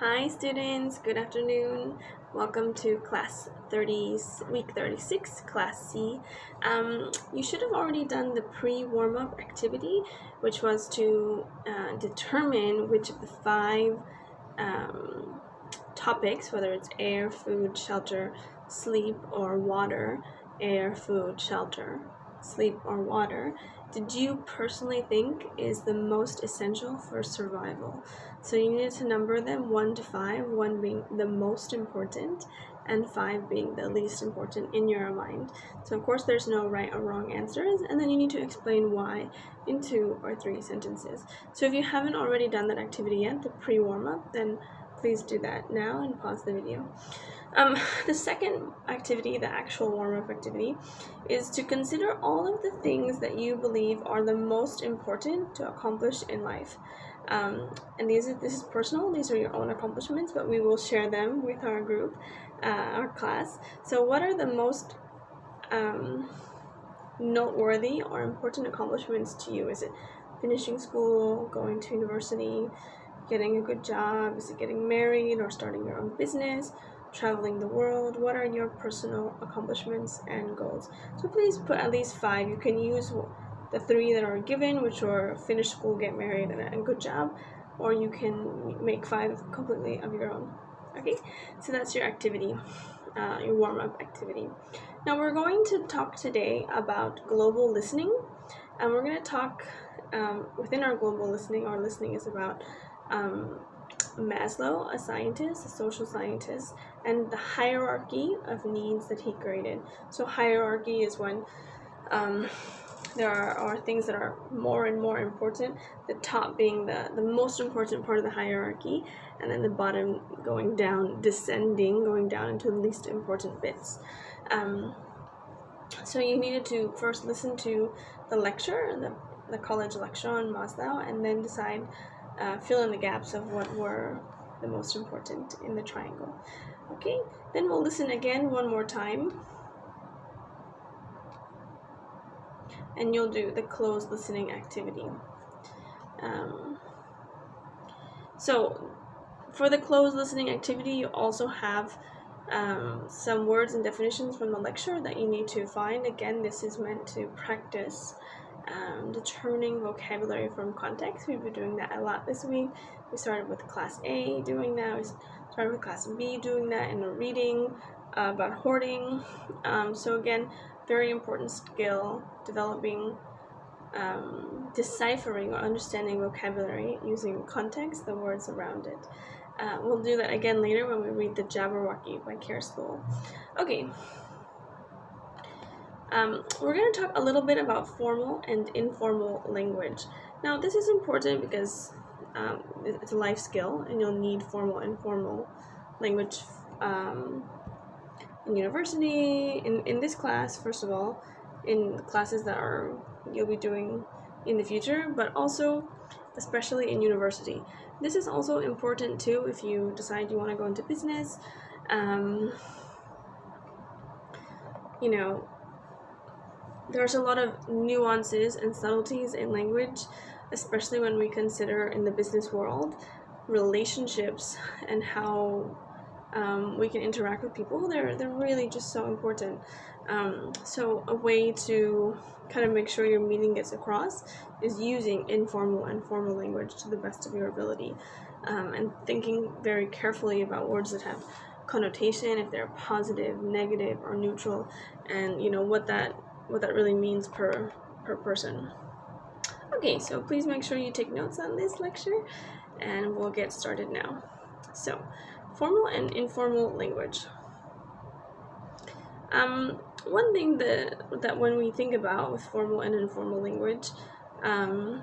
Hi students, good afternoon. Welcome to class 30, week 36, class C. You should have already done the pre-warm-up activity, which was to determine which of the five topics, whether it's air, food, shelter, sleep, or water, air, food, shelter, sleep, or water, did you personally think is the most essential for survival? So you needed to number them 1 to 5, 1 being the most important and 5 being the least important in your mind. So of course there's no right or wrong answers, and then you need to explain why in 2 or 3 sentences. So if you haven't already done that activity yet, the pre-warm-up, then please do that now and pause the video. The second activity, the actual warm-up activity, is to consider all of the things that you believe are the most important to accomplish in life. And this is personal, these are your own accomplishments, but we will share them with our group, our class. So what are the most noteworthy or important accomplishments to you? Is it finishing school, going to university, getting a good job? Is it getting married or starting your own business, traveling the world? What are your personal accomplishments and goals? So please put at least 5. You can use the 3 that are given, which are finish school, get married, and a good job, or you can make 5 completely of your own. Okay, so that's your activity, your warm-up activity. Now we're going to talk today about global listening, and we're going to talk within our global listening. Our listening is about Maslow, a scientist, a social scientist, and the hierarchy of needs that he created. So hierarchy is when there are things that are more and more important, the top being the most important part of the hierarchy, and then the bottom going down, descending, going down into the least important bits. So you needed to first listen to the lecture, the college lecture on Maslow, and then decide, fill in the gaps of what were the most important in the triangle. Okay, then we'll listen again one more time, and you'll do the closed listening activity. So for the closed listening activity, you also have some words and definitions from the lecture that you need to find. Again, this is meant to practice determining vocabulary from context. We've been doing that a lot this week. We started with class A doing that. We started with class B doing that in the reading about hoarding. So again, very important skill, developing, deciphering or understanding vocabulary using context, the words around it. We'll do that again later when we read the Jabberwocky by Kara School. Okay. We're going to talk a little bit about formal and informal language. Now, this is important because it's a life skill, and you'll need formal and informal language in university, in this class, first of all, in classes that you'll be doing in the future, but also especially in university. This is also important too if you decide you want to go into business. You know, there's a lot of nuances and subtleties in language, especially when we consider in the business world relationships and how we can interact with people. They're really just so important. So a way to kind of make sure your meaning gets across is using informal and formal language to the best of your ability, and thinking very carefully about words that have connotation, if they're positive, negative, or neutral, and you know what that really means per person. Okay, so please make sure you take notes on this lecture, and we'll get started now. So, formal and informal language. One thing that when we think about with formal and informal language, and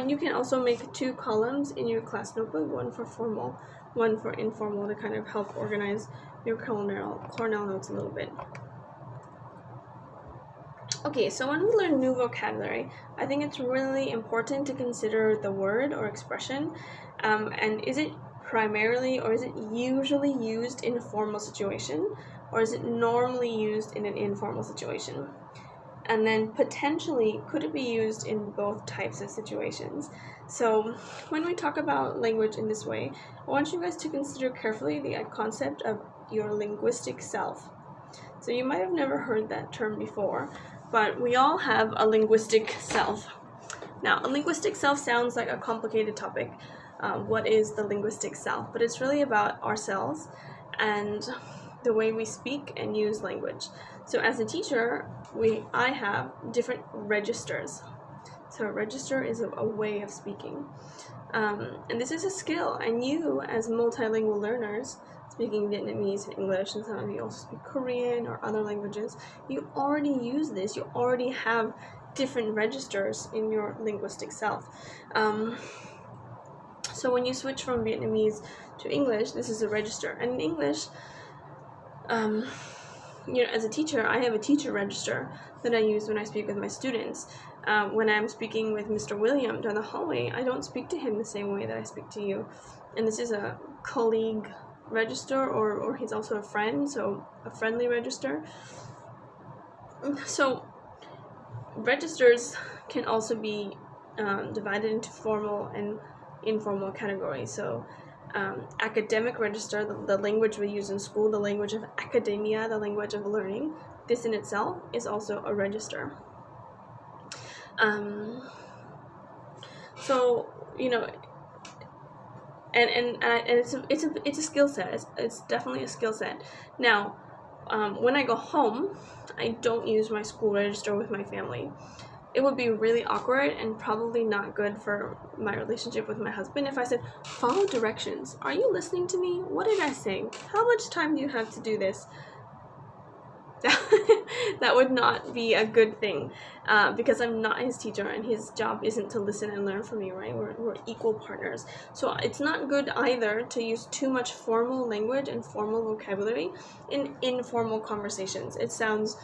you can also make 2 columns in your class notebook, one for formal, one for informal, to kind of help organize your Cornell notes a little bit. Okay, so when we learn new vocabulary, I think it's really important to consider the word or expression, and is it primarily or is it usually used in a formal situation, or is it normally used in an informal situation? And then potentially, could it be used in both types of situations? So when we talk about language in this way, I want you guys to consider carefully the concept of your linguistic self. So you might have never heard that term before, but we all have a linguistic self. Now, a linguistic self sounds like a complicated topic. What is the linguistic self? But it's really about ourselves and the way we speak and use language. So as a teacher, I have different registers. So a register is a way of speaking. And this is a skill, and you as multilingual learners, speaking Vietnamese and English, and some of you also speak Korean or other languages, you already use this. You already have different registers in your linguistic self. So when you switch from Vietnamese to English, this is a register. And in English, as a teacher, I have a teacher register that I use when I speak with my students. When I'm speaking with Mr. William down the hallway, I don't speak to him the same way that I speak to you. And this is a colleague register, or he's also a friend, so a friendly register. So registers can also be divided into formal and informal categories. So academic register, the language we use in school, the language of academia, the language of learning, this in itself is also a register. So and it's a skill set. It's definitely a skill set. Now, when I go home, I don't use my school register with my family. It would be really awkward and probably not good for my relationship with my husband if I said, follow directions. Are you listening to me? What did I say? How much time do you have to do this? That would not be a good thing, because I'm not his teacher and his job isn't to listen and learn from me, right? We're equal partners. So it's not good either to use too much formal language and formal vocabulary in informal conversations. It sounds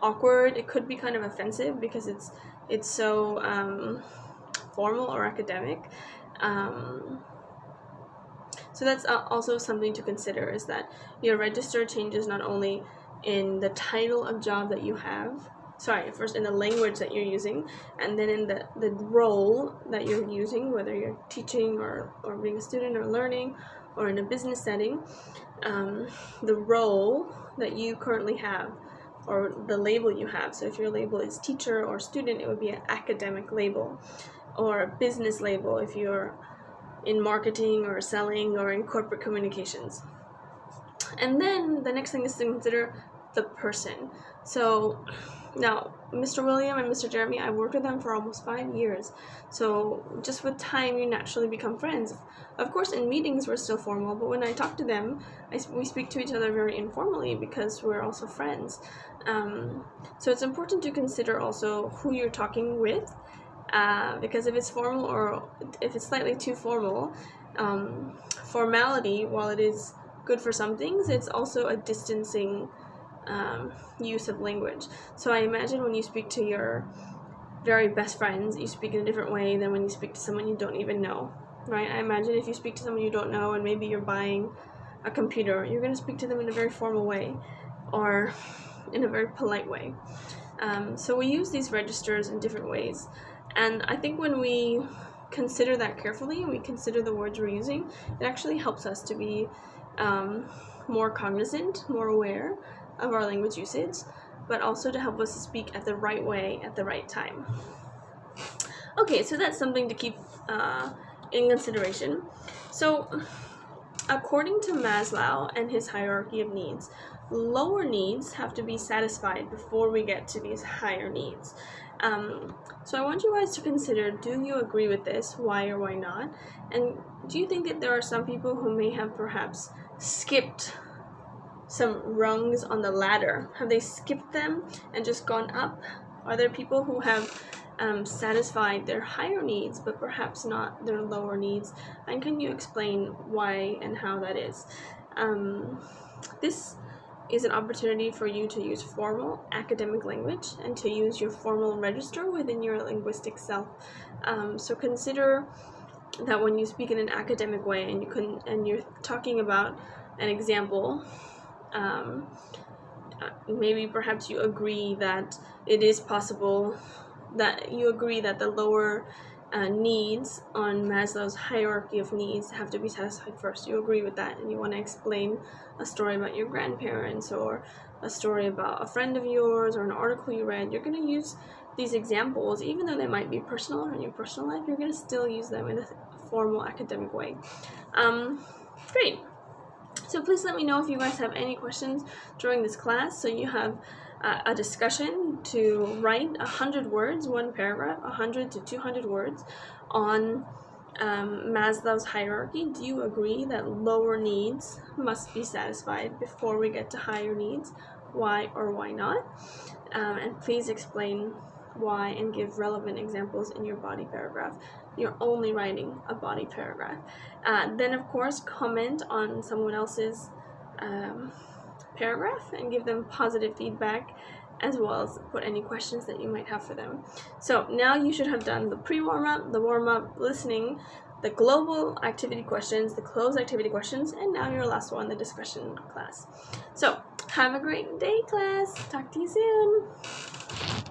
awkward. It could be kind of offensive because it's so formal or academic. So that's also something to consider, is that your register changes not only in the title of job that you have, first in the language that you're using, and then in the role that you're using, whether you're teaching or being a student or learning or in a business setting, the role that you currently have or the label you have. So if your label is teacher or student, it would be an academic label, or a business label if you're in marketing or selling or in corporate communications. And then the next thing is to consider the person. So now, Mr. William and Mr. Jeremy, I worked with them for almost 5 years. So just with time, you naturally become friends. Of course, in meetings, we're still formal, but when I talk to them, we speak to each other very informally because we're also friends. So it's important to consider also who you're talking with, because if it's formal or if it's slightly too formal, formality, while it is good for some things, it's also a distancing use of language. So I imagine when you speak to your very best friends, you speak in a different way than when you speak to someone you don't even know, right? I imagine if you speak to someone you don't know and maybe you're buying a computer, you're going to speak to them in a very formal way or in a very polite way. So we use these registers in different ways. And I think when we consider that carefully and we consider the words we're using, it actually helps us to be more cognizant, more aware of our language usage, but also to help us speak at the right way at the right time. Okay, so that's something to keep in consideration. So according to Maslow and his hierarchy of needs, lower needs have to be satisfied before we get to these higher needs. So I want you guys to consider, do you agree with this? Why or why not? And do you think that there are some people who may have perhaps skipped some rungs on the ladder? Have they skipped them and just gone up? Are there people who have satisfied their higher needs but perhaps not their lower needs? And can you explain why and how that is? This is an opportunity for you to use formal academic language and to use your formal register within your linguistic self. So consider that when you speak in an academic way and you're talking about an example, maybe perhaps you agree that it is possible, that you agree that the lower needs on Maslow's hierarchy of needs have to be satisfied first. You agree with that, and you want to explain a story about your grandparents or a story about a friend of yours or an article you read. You're going to use these examples, even though they might be personal or in your personal life, you're going to still use them in a formal academic way. Great. So please let me know if you guys have any questions during this class. So you have a discussion to write 100 words, one paragraph, 100 to 200 words on Maslow's hierarchy. Do you agree that lower needs must be satisfied before we get to higher needs? Why or why not? And please explain why and give relevant examples in your body paragraph. You're only writing a body paragraph. Then, of course, comment on someone else's paragraph and give them positive feedback, as well as put any questions that you might have for them. So now you should have done the pre-warm-up, the warm-up, listening, the global activity questions, the closed activity questions, and now your last one, the discussion class. So have a great day, class. Talk to you soon.